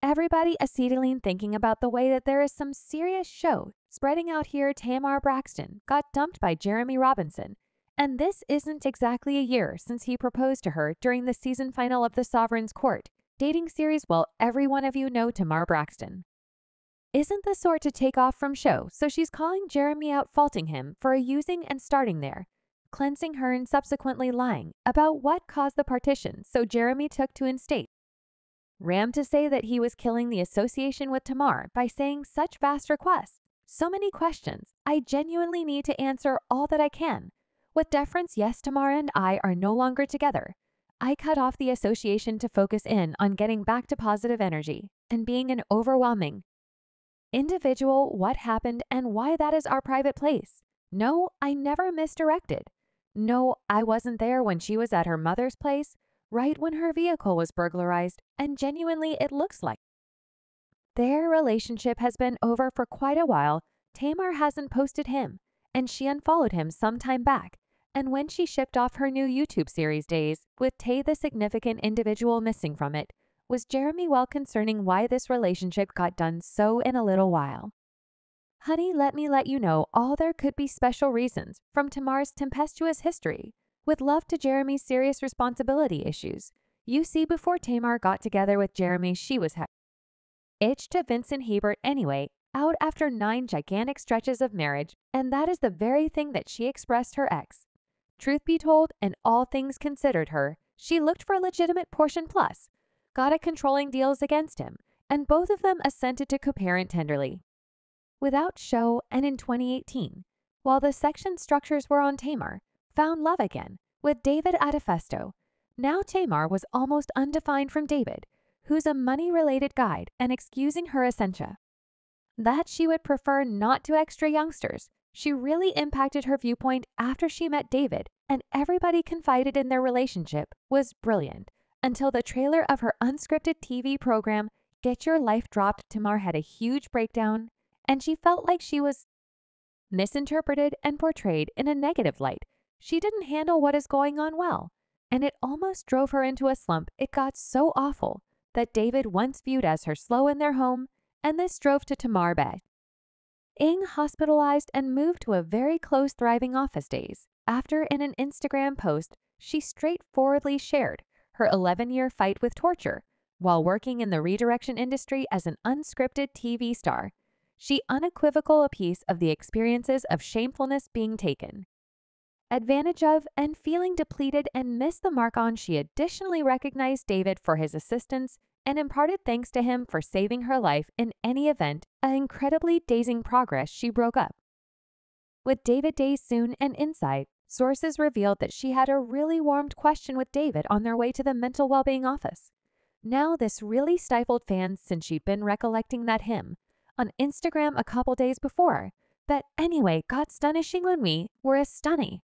Everybody acetylene thinking about the way that there is some serious show spreading out here. Tamar Braxton got dumped by Jeremy Robinson, and this isn't exactly a year since he proposed to her during the season final of The Sovereign's Court dating series. Well, every one of you know Tamar Braxton isn't the sort to take off from show, so she's calling Jeremy out, faulting him for using and starting there, cleansing her and subsequently lying about what caused the partition, so Jeremy took to instate Ram to say that he was killing the association with Tamar by saying such vast requests, so many questions. I genuinely need to answer all that I can. With deference, yes, Tamar and I are no longer together. I cut off the association to focus in on getting back to positive energy and being an overwhelming individual. What happened and why, that is our private place. No, I never misdirected. No, I wasn't there when she was at her mother's place, right when her vehicle was burglarized, and genuinely it looks like their relationship has been over for quite a while. Tamar hasn't posted him, and she unfollowed him some time back, and when she shipped off her new YouTube series Days, with Tay the significant individual missing from it, was Jeremy well concerning why this relationship got done so in a little while. Honey, let me let you know all there could be special reasons from Tamar's tempestuous history. With love to Jeremy's serious responsibility issues. You see, before Tamar got together with Jeremy, she was hitched to Vincent Hebert anyway, out after 9 gigantic stretches of marriage, and that is the very thing that she expressed her ex. Truth be told, and all things considered her, she looked for a legitimate portion plus, got a controlling deals against him, and both of them assented to co-parent tenderly without show. And in 2018, while the section structures were on, Tamar found love again with David Adefesto. Now Tamar was almost undefined from David, who's a money-related guide, and excusing her essentia that she would prefer not to extra youngsters. She really impacted her viewpoint after she met David, and everybody confided in their relationship was brilliant until the trailer of her unscripted TV program Get Your Life dropped. Tamar had a huge breakdown, and she felt like she was misinterpreted and portrayed in a negative light. She didn't handle what is going on well, and it almost drove her into a slump. It got so awful that David once viewed as her slow in their home, and this drove to Tamar being hospitalized and moved to a very close, thriving office days. After, in an Instagram post, she straightforwardly shared her 11-year fight with torture while working in the redirection industry as an unscripted TV star. She unequivocal a piece of the experiences of shamefulness being taken advantage of and feeling depleted and missed the mark on. She additionally recognized David for his assistance and imparted thanks to him for saving her life in any event. An incredibly dazing progress. She broke up with David days soon, and inside sources revealed that she had a really warmed question with David on their way to the mental well-being office. Now this really stifled fans since she'd been recollecting that him on Instagram a couple days before. That anyway got astonishing when we were as stunning.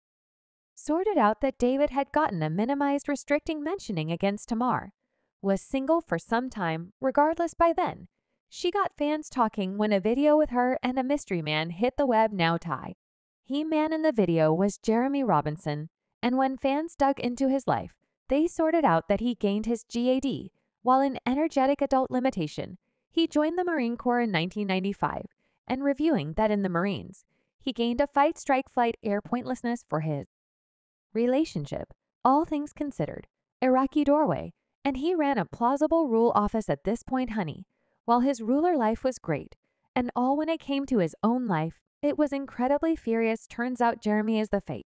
Sorted out that David had gotten a minimized restricting mentioning against Tamar. Was single for some time, regardless by then. She got fans talking when a video with her and a mystery man hit the web. Now he man in the video was Jeremy Robinson, and when fans dug into his life, they sorted out that he gained his GAD while in energetic adult limitation. He joined the Marine Corps in 1995, and reviewing that in the Marines, he gained a fight, strike, flight, air pointlessness for his relationship, all things considered, Iraqi doorway, and he ran a plausible rule office at this point, honey. While his ruler life was great, and all when it came to his own life, it was incredibly furious. Turns out Jeremy is the fate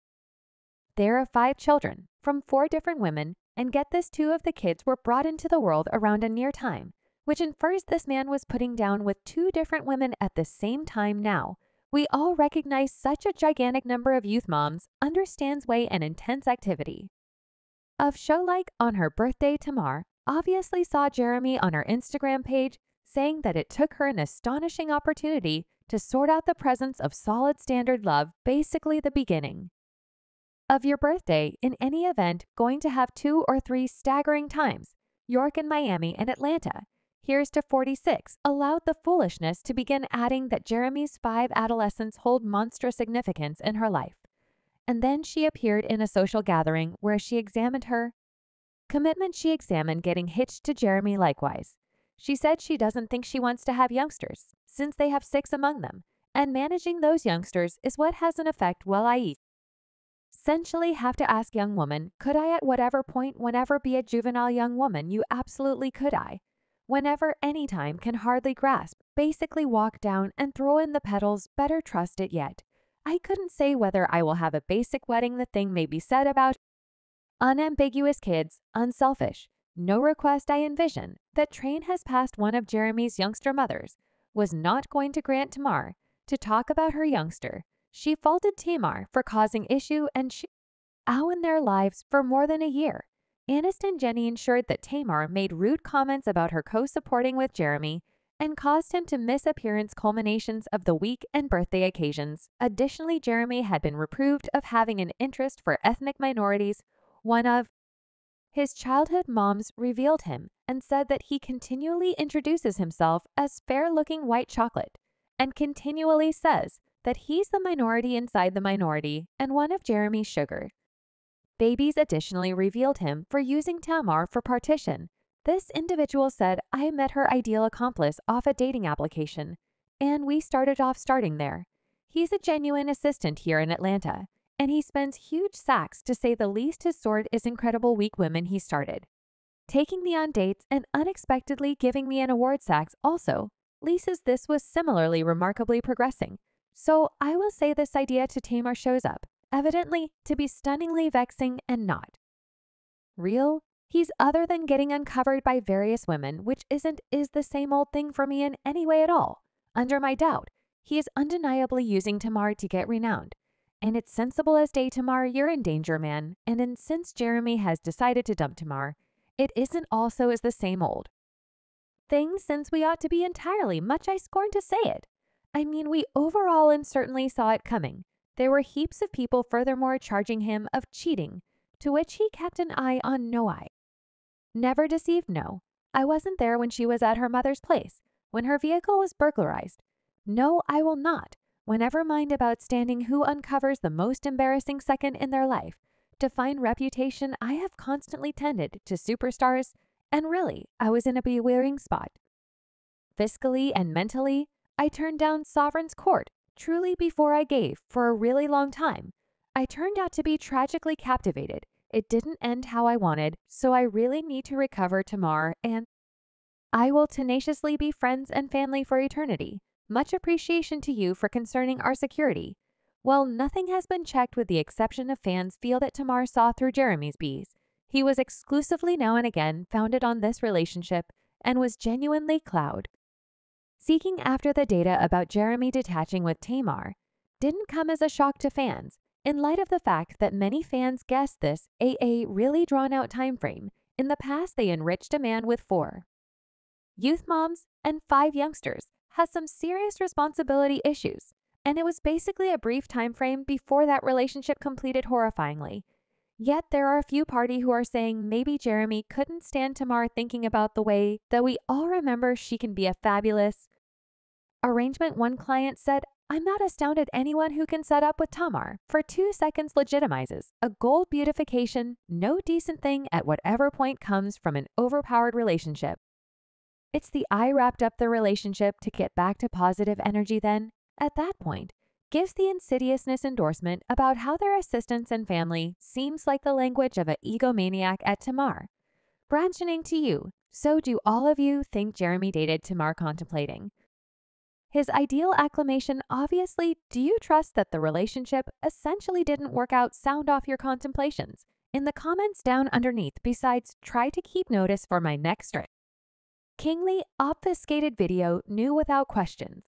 there of 5 children from 4 different women, and get this, 2 of the kids were brought into the world around a near time, which infers this man was putting down with 2 different women at the same time. Now, we all recognize such a gigantic number of youth moms understands way and intense activity of show. Like on her birthday, Tamar obviously saw Jeremy on her Instagram page saying that it took her an astonishing opportunity to sort out the presence of solid standard love, basically the beginning of your birthday. In any event, going to have 2 or 3 staggering times, York and Miami and Atlanta. Here's to 46, allowed the foolishness to begin, adding that Jeremy's 5 adolescents hold monstrous significance in her life. And then she appeared in a social gathering where she examined her commitment. She examined getting hitched to Jeremy likewise. She said she doesn't think she wants to have youngsters, since they have 6 among them, and managing those youngsters is what has an effect while I essentially have to ask young woman, could I at whatever point whenever be a juvenile young woman you absolutely could I. Whenever anytime can hardly grasp, basically walk down and throw in the petals, better trust it yet. I couldn't say whether I will have a basic wedding the thing may be said about unambiguous kids, unselfish. No request I envision that train has passed one of Jeremy's youngster mothers was not going to grant Tamar to talk about her youngster. She faulted Tamar for causing issue and out in their lives for more than a year. Aniston Jenny ensured that Tamar made rude comments about her co-supporting with Jeremy and caused him to miss appearance culminations of the week and birthday occasions. Additionally, Jeremy had been reproved of having an interest for ethnic minorities. One of his childhood moms revealed him and said that he continually introduces himself as fair-looking white chocolate and continually says that he's the minority inside the minority and one of Jeremy's sugar babies. Additionally revealed him for using Tamar for partition. This individual said, I met her ideal accomplice off a dating application, and we starting there. He's a genuine assistant here in Atlanta, and he spends huge sacks to say the least. His sword is incredible weak women he started taking me on dates and unexpectedly giving me an award sacks also. Lisa's this was similarly remarkably progressing. So I will say this idea to Tamar shows up, evidently to be stunningly vexing and not real. He's other than getting uncovered by various women, which is the same old thing for me in any way at all. Under my doubt, he is undeniably using Tamar to get renowned. And it's sensible as day Tamar, you're in danger, man. And since Jeremy has decided to dump Tamar, it isn't also as the same old thing since we ought to be entirely much I scorn to say it. I mean, we overall and certainly saw it coming. There were heaps of people furthermore charging him of cheating, to which he kept an eye on. No, I never deceived. No, I wasn't there when she was at her mother's place, when her vehicle was burglarized. No, I will not. Whenever mind about standing who uncovers the most embarrassing second in their life. To find reputation, I have constantly tended to superstars, and really, I was in a bewildering spot. Fiscally and mentally, I turned down Sovereign's Court, truly before I gave, for a really long time. I turned out to be tragically captivated. It didn't end how I wanted, so I really need to recover Tamar, and I will tenaciously be friends and family for eternity. Much appreciation to you for concerning our security. Well, nothing has been checked with the exception of fans feel that Tamar saw through Jeremy's bees. He was exclusively now and again founded on this relationship and was genuinely cloud seeking after the data about Jeremy detaching with Tamar didn't come as a shock to fans, in light of the fact that many fans guessed this a really drawn-out time frame. In the past, they enriched a man with 4 youth moms and 5 youngsters, has some serious responsibility issues, and it was basically a brief time frame before that relationship completed horrifyingly. Yet there are a few party who are saying maybe Jeremy couldn't stand Tamar, thinking about the way that we all remember she can be a fabulous arrangement. One client said, I'm not astounded anyone who can set up with Tamar for 2 seconds legitimizes a gold beautification. No decent thing at whatever point comes from an overpowered relationship. It's the I wrapped up the relationship to get back to positive energy then, at that point, gives the insidiousness endorsement about how their assistants and family seems like the language of an egomaniac at Tamar. Branching to you, so do all of you think Jeremy dated Tamar contemplating his ideal acclamation? Obviously, do you trust that the relationship essentially didn't work out? Sound off your contemplations in the comments down underneath. Besides, try to keep notice for my next kingly obfuscated video, new without questions.